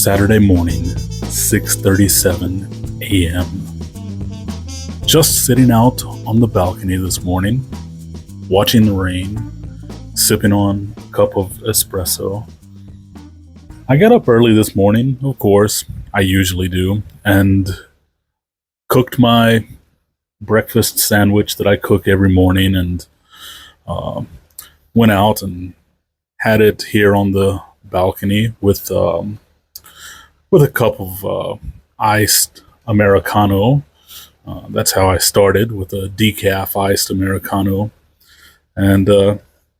Saturday morning, 6:37 a.m. Just sitting out on the balcony this morning, watching the rain, sipping on a cup of espresso. I got up early this morning, of course, I usually do, and cooked my breakfast sandwich that I cook every morning, and went out and had it here on the balcony with a cup of iced Americano. That's how I started, with a decaf iced Americano, and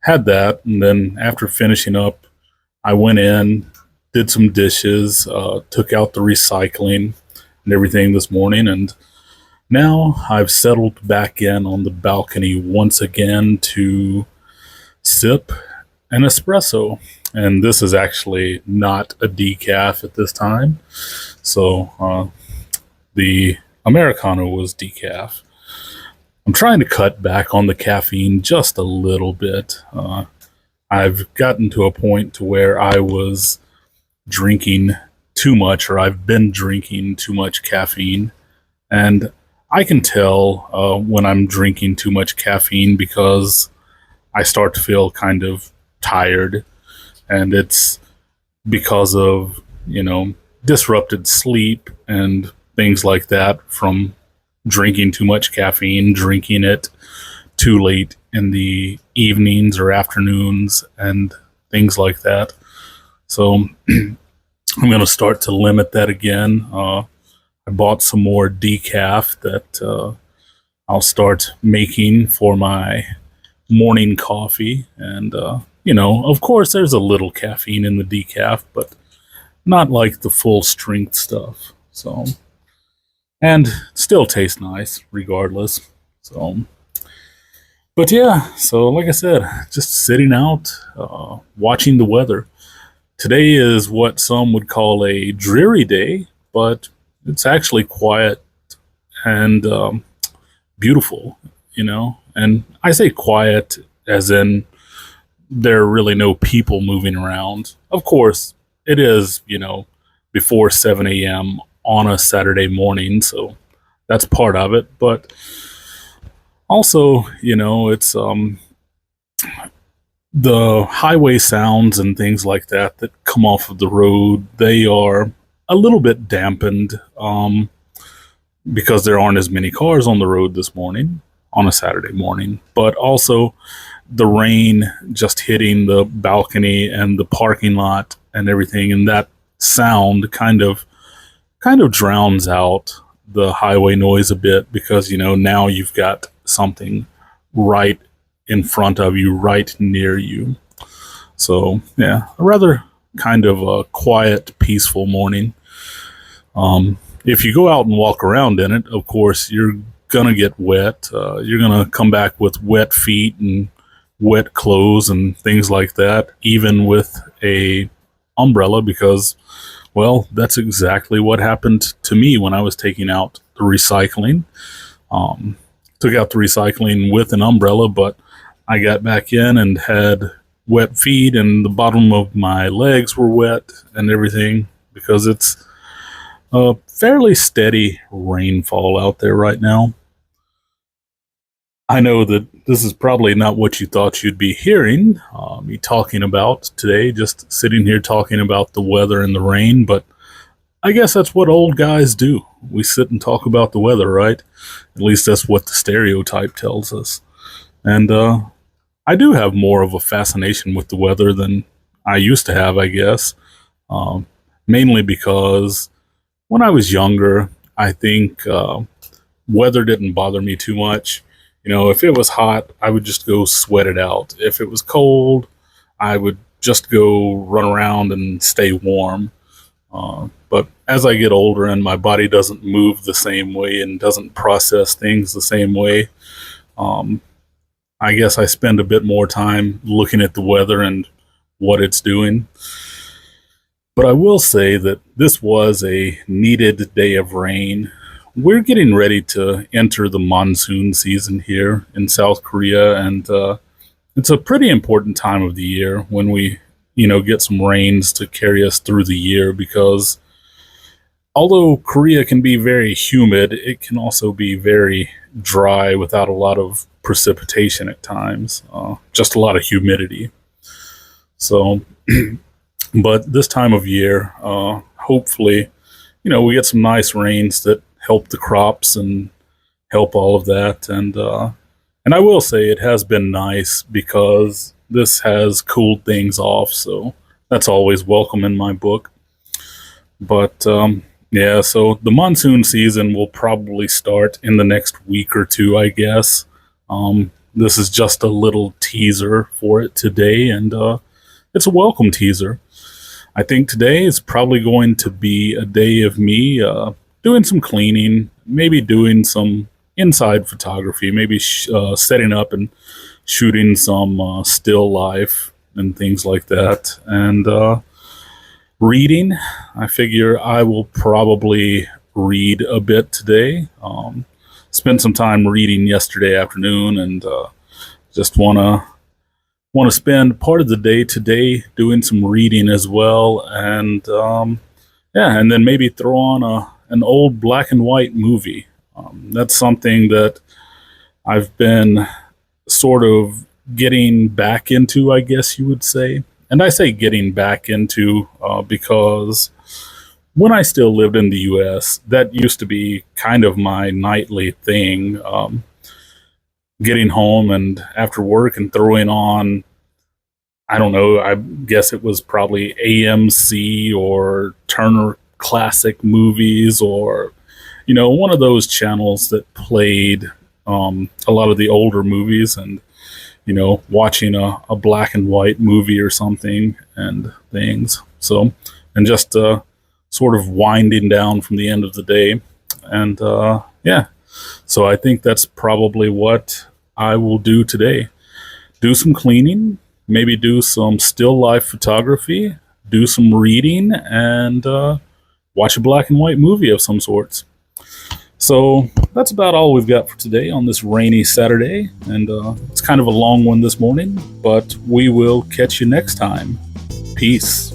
had that. And then after finishing up, I went in, did some dishes, took out the recycling and everything this morning, and now I've settled back in on the balcony once again to sip an espresso. And this is actually not a decaf at this time. So the Americano was decaf. I'm trying to cut back on the caffeine just a little bit. I've gotten to a point to where I was drinking too much, or I've been drinking too much caffeine. And I can tell when I'm drinking too much caffeine because I start to feel kind of tired. And it's because of, disrupted sleep and things like that from drinking too much caffeine, drinking it too late in the evenings or afternoons and things like that. So I'm going to start to limit that again. I bought some more decaf that I'll start making for my morning coffee. And, of course, there's a little caffeine in the decaf, but not like the full strength stuff. So, and still tastes nice regardless. So, but yeah, so like I said, just sitting out, watching the weather. Today is what some would call a dreary day, but it's actually quiet and beautiful, and I say quiet as in there are really no people moving around. Of course, it is, before 7 a.m. on a Saturday morning, so that's part of it. But also, it's the highway sounds and things like that come off of the road. They are a little bit dampened because there aren't as many cars on the road this morning on a Saturday morning. But also the rain just hitting the balcony and the parking lot and everything, and that sound kind of drowns out the highway noise a bit, because now you've got something right in front of you, right near you. So yeah, a rather kind of a quiet, peaceful morning. If you go out and walk around in it, of course you're gonna get wet. You're gonna come back with wet feet and wet clothes and things like that, even with a umbrella, because, well, that's exactly what happened to me when I was taking out the recycling. Took out the recycling with an umbrella, but I got back in and had wet feet, and the bottom of my legs were wet and everything, because it's a fairly steady rainfall out there right now. I know that this is probably not what you thought you'd be hearing me talking about today, just sitting here talking about the weather and the rain, but I guess that's what old guys do. We sit and talk about the weather, right? At least that's what the stereotype tells us. And I do have more of a fascination with the weather than I used to have, I guess, mainly because when I was younger, I think weather didn't bother me too much. If it was hot, I would just go sweat it out. If it was cold, I would just go run around and stay warm. But as I get older and my body doesn't move the same way and doesn't process things the same way, I guess I spend a bit more time looking at the weather and what it's doing. But I will say that this was a needed day of rain. We're getting ready to enter the monsoon season here in South Korea, and it's a pretty important time of the year when we get some rains to carry us through the year, because although Korea can be very humid, it can also be very dry without a lot of precipitation at times, just a lot of humidity. So, but this time of year, hopefully, we get some nice rains that help the crops and help all of that. And I will say it has been nice because this has cooled things off. So that's always welcome in my book. But yeah, so the monsoon season will probably start in the next week or two, I guess. This is just a little teaser for it today, and it's a welcome teaser. I think today is probably going to be a day of me doing some cleaning, maybe doing some inside photography, maybe setting up and shooting some still life and things like that. And reading, I figure I will probably read a bit today. Spent some time reading yesterday afternoon, and just want to spend part of the day today doing some reading as well. And yeah, and then maybe throw on an old black and white movie. That's something that I've been sort of getting back into, I guess you would say. And I say getting back into because when I still lived in the US, that used to be kind of my nightly thing. Getting home and after work and throwing on, I don't know, I guess it was probably AMC or Turner Classic Movies, or one of those channels that played a lot of the older movies, and watching a black and white movie or something and things. So, and just sort of winding down from the end of the day. And yeah, so I think that's probably what I will do today. Do some cleaning, maybe do some still life photography, do some reading, and watch a black and white movie of some sorts. So that's about all we've got for today on this rainy Saturday. And it's kind of a long one this morning, but we will catch you next time. Peace.